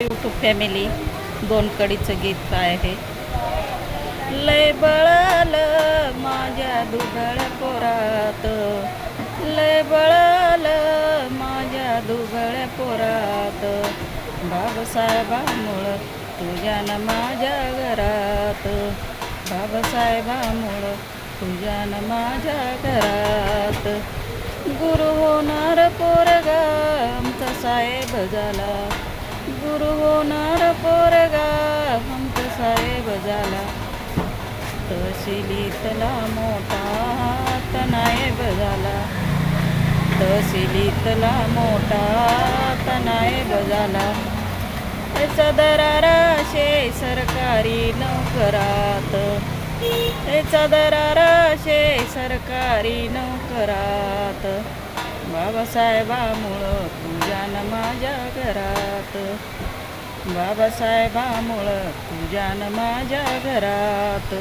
YouTube family दोन कडीचं गीत आहे. लय बळालं माझ्या दुबळ्या पोरात, लय बळालं माझ्या दुबळ्या पोरात, बाबासाहेबामुळं तुझ्यानं माझ्या घरात, बाबासाहेबामुळं तुझ्यानं माझ्या घरात. गुरु होणार पोरगा आमचा साहेब झाला, गुरु होणार पोरगा आमचा साहेब झाला. तहसीलीतला मोठा नायब झाला, तहसीलीतला मोठा नायब झाला. त्याचा दरारा शे सरकारी नोकरात, त्याचा दरारा शे सरकारी नोकरात, बाबासाहेबामुळं तुझ्यानं माझ्या घरात, बाबासाहेबामुळं तुझ्यानं माझ्या घरात.